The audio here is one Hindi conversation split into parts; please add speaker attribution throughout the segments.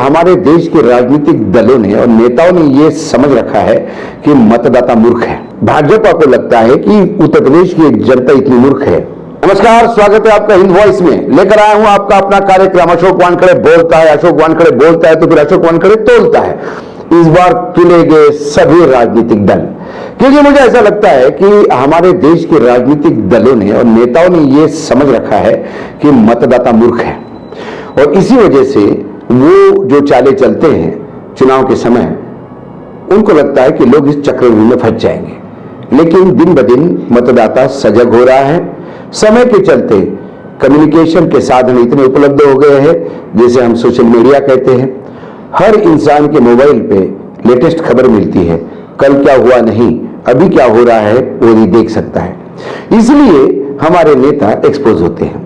Speaker 1: हमारे देश के राजनीतिक दलों ने और नेताओं ने यह समझ रखा है कि मतदाता मूर्ख है। भाजपा को लगता है कि उत्तर प्रदेश की जनता इतनी मूर्ख है। नमस्कार, स्वागत है आपका हिंद वॉइस में। लेकर आया हूं आपका अपना कार्यक्रम अशोक वानखड़े बोलता है। अशोक वानखड़े बोलता है तो फिर अशोक वानखड़े तोलता है। इस बार तुले गए सभी राजनीतिक दल, क्योंकि मुझे ऐसा लगता है कि हमारे देश के राजनीतिक दलों ने और नेताओं ने यह समझ रखा है कि मतदाता मूर्ख है, और इसी वजह से वो जो चाले चलते हैं चुनाव के समय, उनको लगता है कि लोग इस चक्रव्यूह में फंस जाएंगे। लेकिन दिन ब दिन मतदाता सजग हो रहा है। समय के चलते कम्युनिकेशन के साधन इतने उपलब्ध हो गए हैं, जिसे हम सोशल मीडिया कहते हैं। हर इंसान के मोबाइल पे लेटेस्ट खबर मिलती है। कल क्या हुआ नहीं, अभी क्या हो रहा है वो भी देख सकता है। इसलिए हमारे नेता एक्सपोज होते हैं।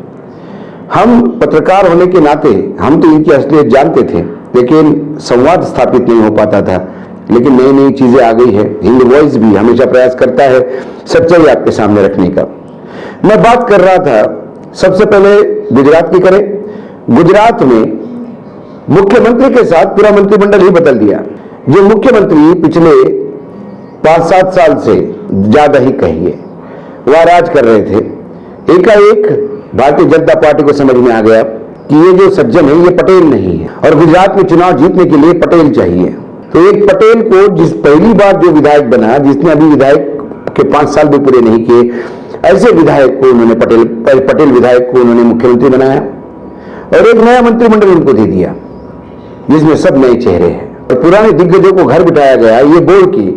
Speaker 1: हम पत्रकार होने के नाते हम तो इनकी असलियत जानते थे, लेकिन संवाद स्थापित नहीं हो पाता था। लेकिन नई नई चीजें आ गई है। हिंद वॉइस भी हमेशा प्रयास करता है सच्चाई आपके सामने रखने का। मैं बात कर रहा था, सबसे पहले गुजरात की करें। गुजरात में मुख्यमंत्री के साथ पूरा मंत्रिमंडल ही बदल दिया। जो मुख्यमंत्री पिछले 5-7 साल से ज्यादा ही कहिए वह राज कर रहे थे, एकाएक भारतीय जनता पार्टी को समझ में आ गया कि ये जो सज्जन है ये पटेल नहीं है, और गुजरात में चुनाव जीतने के लिए पटेल चाहिए। तो एक पटेल को, जिस पहली बार जो विधायक बना, जिसने अभी विधायक के 5 साल भी पूरे नहीं किए, ऐसे विधायक को उन्होंने पटेल विधायक को उन्होंने मुख्यमंत्री बनाया, और एक नया मंत्रिमंडल उनको दे दिया जिसमें सब नए चेहरे हैं। और पुराने दिग्गजों को घर बिठाया गया ये बोल के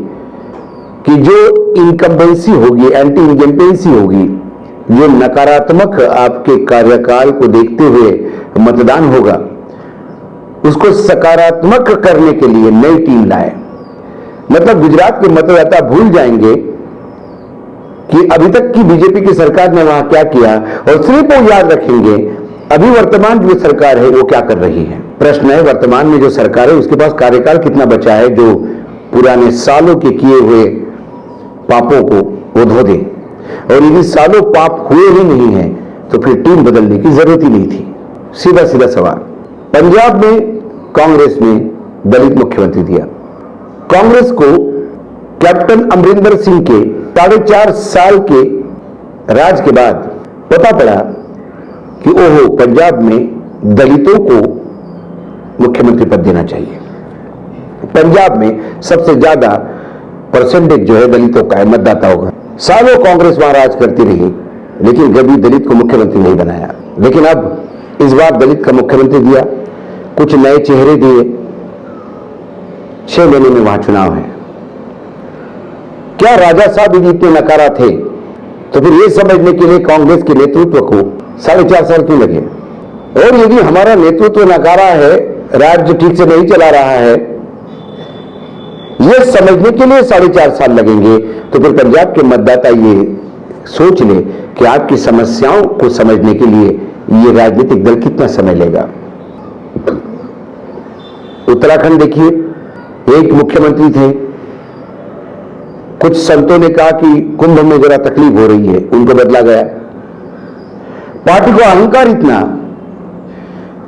Speaker 1: कि जो इनकम्बेंसी होगी, एंटी इनकम्बेंसी होगी, जो नकारात्मक आपके कार्यकाल को देखते हुए मतदान होगा, उसको सकारात्मक करने के लिए नई टीम लाए। मतलब गुजरात के मतदाता भूल जाएंगे कि अभी तक की बीजेपी की सरकार ने वहां क्या किया, और सिर्फ वो याद रखेंगे अभी वर्तमान जो सरकार है वो क्या कर रही है। प्रश्न है, वर्तमान में जो सरकार है उसके पास कार्यकाल कितना बचा है जो पुराने सालों के किए हुए पापों को वो धो दे। और यदि सालों पाप हुए ही नहीं है तो फिर टीम बदलने की जरूरत ही नहीं थी। सीधा सीधा सवाल। पंजाब में कांग्रेस ने दलित मुख्यमंत्री दिया। कांग्रेस को कैप्टन अमरिंदर सिंह के 4.5 साल के राज के बाद पता पड़ा कि ओहो, पंजाब में दलितों को मुख्यमंत्री पद देना चाहिए। पंजाब में सबसे ज्यादा परसेंटेज जो है दलितों का है, मतदाताओं का। सालों कांग्रेस वहां राज करती रही, लेकिन कभी दलित को मुख्यमंत्री नहीं बनाया। लेकिन अब इस बार दलित का मुख्यमंत्री दिया, कुछ नए चेहरे दिए। 6 महीने में वहां चुनाव है। क्या राजा साहब यदि इतने नकारा थे तो फिर यह समझने के लिए कांग्रेस के नेतृत्व को 4.5 साल क्यों लगे? और यदि हमारा नेतृत्व नकारा है, राज्य ठीक से नहीं चला रहा है, यह समझने के लिए 4.5 साल लगेंगे, तो फिर पंजाब के मतदाता ये सोच ले कि आपकी समस्याओं को समझने के लिए ये राजनीतिक दल कितना समय लेगा। उत्तराखंड देखिए, एक मुख्यमंत्री थे, कुछ संतों ने कहा कि कुंभ में जरा तकलीफ हो रही है, उनको बदला गया। पार्टी को अहंकार इतना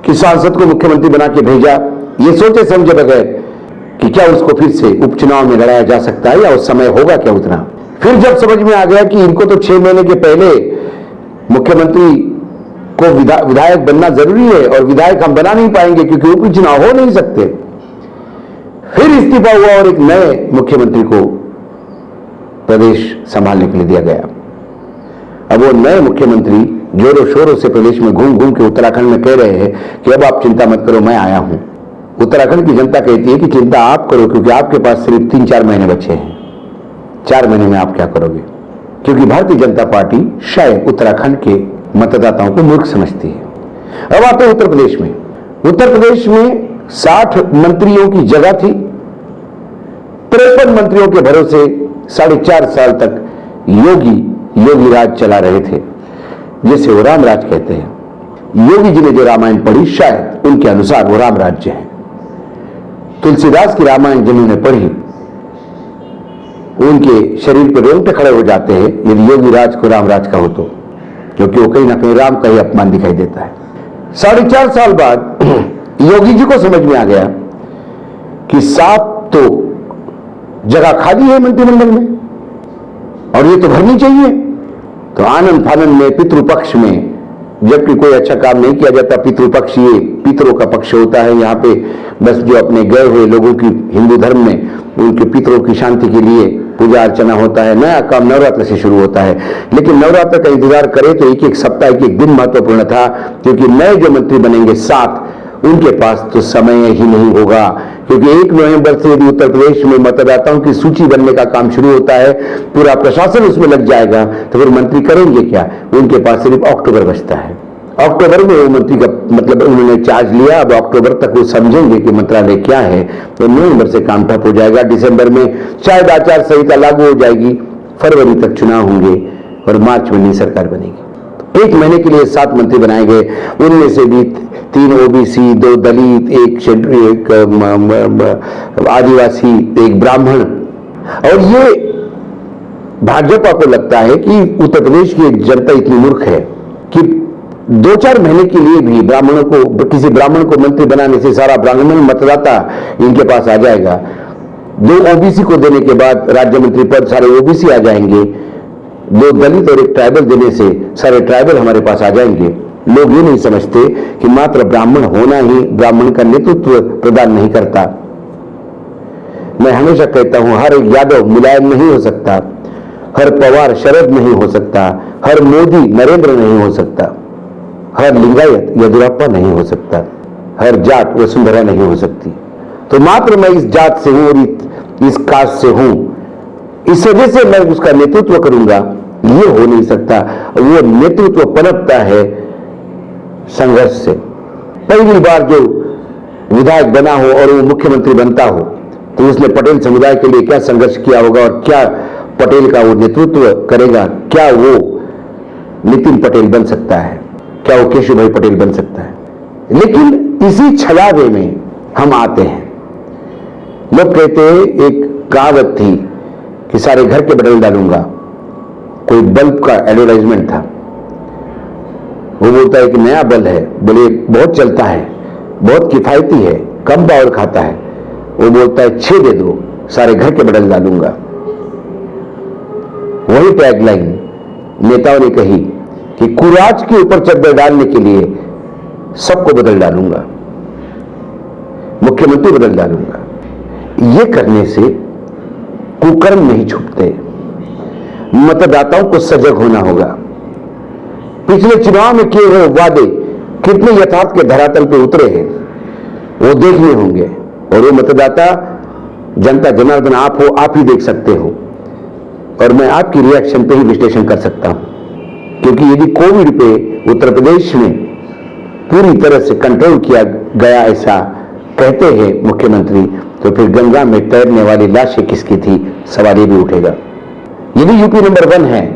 Speaker 1: कि सांसद को मुख्यमंत्री बना के भेजा, ये सोचे समझे बगैर कि क्या उसको फिर से उपचुनाव में लड़ाया जा सकता है या उस समय होगा क्या उतना। फिर जब समझ में आ गया कि इनको तो 6 महीने के पहले मुख्यमंत्री को विधायक बनना जरूरी है, और विधायक हम बना नहीं पाएंगे क्योंकि उपचुनाव हो नहीं सकते, फिर इस्तीफा हुआ और एक नए मुख्यमंत्री को प्रदेश संभालने के लिए दिया गया। अब वो नए मुख्यमंत्री जोरों शोरों से प्रदेश में घूम घूम के उत्तराखंड में कह रहे हैं कि अब आप चिंता मत करो, मैं आया हूं। उत्तराखंड की जनता कहती है कि चिंता आप करो, क्योंकि आपके पास सिर्फ 3-4 महीने बचे हैं। 4 महीने में आप क्या करोगे? क्योंकि भारतीय जनता पार्टी शायद उत्तराखंड के मतदाताओं को मूर्ख समझती है। अब आते हैं उत्तर प्रदेश में। उत्तर प्रदेश में 60 मंत्रियों की जगह थी। 53 मंत्रियों के भरोसे 4.5 साल तक योगी राज चला रहे थे, जिसे वो राम राज कहते हैं। योगी जी ने जो रामायण पढ़ी, शायद उनके अनुसार वो राम राज्य है। तुलसीदास की रामायण जिन्होंने पढ़ी, उनके शरीर पर रोंगटे खड़े हो जाते हैं यदि योगी राज को राम राज का हो तो, क्योंकि वो कहीं ना कहीं राम का ही अपमान दिखाई देता है। 4.5 साल बाद योगी जी को समझ में आ गया कि 7 तो जगह खाली है मंत्रिमंडल में और ये तो भरनी चाहिए। तो आनंद फानंद में पितृपक्ष में, जबकि कोई अच्छा काम नहीं किया जाता, पितृपक्ष ये पितरों का पक्ष होता है। यहाँ पे बस जो अपने गए हुए लोगों की हिंदू धर्म में उनके पितरों की शांति के लिए पूजा अर्चना होता है। नया काम नवरात्र से शुरू होता है, लेकिन नवरात्र का इंतजार करें तो एक एक सप्ताह एक दिन महत्वपूर्ण था, क्योंकि नए जो मंत्री बनेंगे 7, उनके पास तो समय ही नहीं होगा। क्योंकि 1 नवंबर से यदि उत्तर प्रदेश में मतदाताओं की सूची बनने का काम शुरू होता है, पूरा प्रशासन उसमें लग जाएगा, तो फिर मंत्री करेंगे क्या? उनके पास सिर्फ अक्टूबर बचता है। अक्टूबर में वो मंत्री का मतलब उन्होंने चार्ज लिया, अब अक्टूबर तक वो समझेंगे कि मंत्रालय क्या है, तो नवंबर से काम ठप हो जाएगा। दिसंबर में शायद आचार संहिता लागू हो जाएगी, फरवरी तक चुनाव होंगे और मार्च में नई सरकार बनेगी। 1 महीने के लिए 7 मंत्री बनाए गए, उनमें से भी 3 ओबीसी, 2 दलित, एक आदिवासी, 1 ब्राह्मण। और ये भाजपा को लगता है कि उत्तर प्रदेश की जनता इतनी मूर्ख है कि 2-4 महीने के लिए भी ब्राह्मणों को, किसी ब्राह्मण को मंत्री बनाने से सारा ब्राह्मण मतदाता इनके पास आ जाएगा। 2 ओबीसी को देने के बाद राज्य मंत्री पद सारे ओबीसी आ जाएंगे, 2 दलित और 1 ट्राइबल देने से सारे ट्राइबल हमारे पास आ जाएंगे। लोग ये नहीं समझते कि मात्र ब्राह्मण होना ही ब्राह्मण का नेतृत्व प्रदान नहीं करता। मैं हमेशा कहता हूं, हर यादव मुलायम नहीं हो सकता, हर पवार शरद नहीं हो सकता, हर मोदी नरेंद्र नहीं हो सकता, हर लिंगायत येदियुरप्पा नहीं हो सकता, हर जाट वसुंधरा नहीं हो सकती। तो मात्र मैं इस जात से हूं और इस कास्ट से हूं, इस वजह से मैं उसका नेतृत्व करूंगा, ये हो नहीं सकता। वो नेतृत्व पनपता है संघर्ष से। पहली बार जो विधायक बना हो और वो मुख्यमंत्री बनता हो, तो उसने पटेल समुदाय के लिए क्या संघर्ष किया होगा और क्या पटेल का वो नेतृत्व करेगा? क्या वो नितिन पटेल बन सकता है? क्या वो केशुभाई पटेल बन सकता है? लेकिन इसी छलावे में हम आते हैं। लोग कहते हैं, एक कहावत थी कि सारे घर के बटन डालूंगा। कोई बल्ब का एडवर्टाइजमेंट था, वो बोलता है कि नया बल्ब है, बोले बहुत चलता है, बहुत किफायती है, कम पावर खाता है। वो बोलता है 6 दे दो, सारे घर के बटन डालूंगा। वही टैगलाइन नेताओं ने कही कि कुराज के ऊपर चद्दर डालने के लिए सबको बदल डालूंगा, मुख्यमंत्री बदल डालूंगा। ये करने से कुकर्म नहीं छूटते, मतदाताओं को सजग होना होगा। पिछले चुनाव में किए हुए वादे कितने यथार्थ के धरातल पर उतरे हैं, वो देखने होंगे। और वो मतदाता जनता जनार्दन आप हो, आप ही देख सकते हो, और मैं आपकी रिएक्शन पे ही विश्लेषण कर सकता हूं। क्योंकि यदि कोविड पे उत्तर प्रदेश में पूरी तरह से कंट्रोल किया गया ऐसा कहते हैं मुख्यमंत्री, तो फिर गंगा में तैरने वाली लाशें किसकी थी, सवाल ये भी उठेगा। यदि यूपी नंबर 1 है,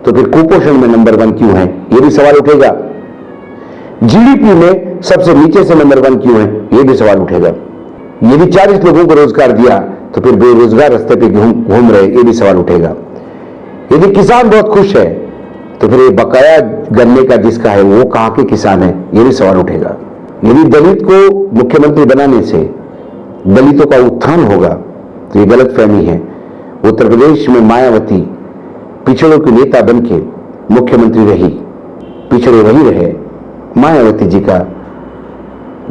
Speaker 1: तो फिर कुपोषण में नंबर 1 क्यों है, ये भी सवाल उठेगा। जीडीपी में सबसे नीचे से नंबर 1 क्यों है, ये भी सवाल उठेगा। यदि 40 लोगों को रोजगार दिया, तो फिर बेरोजगार रास्ते पे घूम रहे, ये भी सवाल उठेगा। यदि किसान बहुत खुश है, तो फिर ये बकाया गन्ने का जिसका है वो कहां के किसान है, ये भी सवाल उठेगा। यदि दलित को मुख्यमंत्री बनाने से दलितों का उत्थान होगा, तो ये गलत फहमी है। उत्तर प्रदेश में मायावती पिछड़ों की नेता बनके मुख्यमंत्री रही, पिछड़े वही रहे, मायावती जी का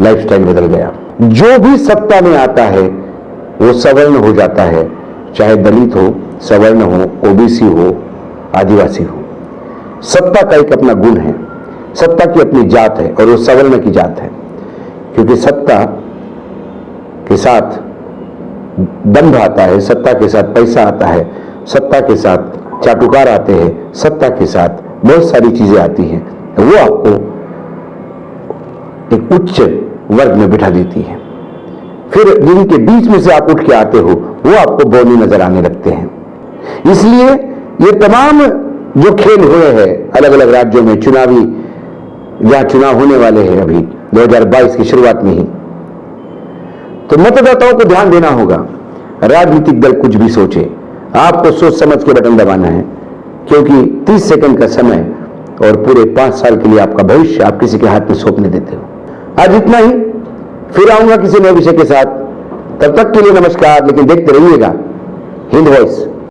Speaker 1: लाइफस्टाइल बदल गया। जो भी सत्ता में आता है वो सवर्ण हो जाता है, चाहे दलित हो, सवर्ण हो, ओबीसी हो, आदिवासी हो। सत्ता का एक अपना गुण है, सत्ता की अपनी जात है, और वो सवर्ण की जात है। क्योंकि सत्ता के साथ दंभ आता है, सत्ता के साथ पैसा आता है, सत्ता के साथ चाटुकार आते हैं, सत्ता के साथ बहुत सारी चीजें आती हैं। वो आपको एक उच्च वर्ग में बिठा देती है। फिर जिनके बीच में से आप उठ के आते हो, वो आपको बौने नजर आने लगते हैं। इसलिए ये तमाम जो खेल हुए हैं अलग अलग राज्यों में, चुनावी जहां चुनाव होने वाले हैं अभी 2022 की शुरुआत में ही, तो मतदाताओं को ध्यान देना होगा। राजनीतिक दल कुछ भी सोचे, आपको सोच समझ के बटन दबाना है, क्योंकि 30 सेकंड का समय और पूरे 5 साल के लिए आपका भविष्य आप किसी के हाथ में सौंपने देते हो। आज इतना ही। फिर आऊंगा किसी नए विषय के साथ। तब तक के लिए नमस्कार, लेकिन देखते रहिएगा हिंद वॉइस।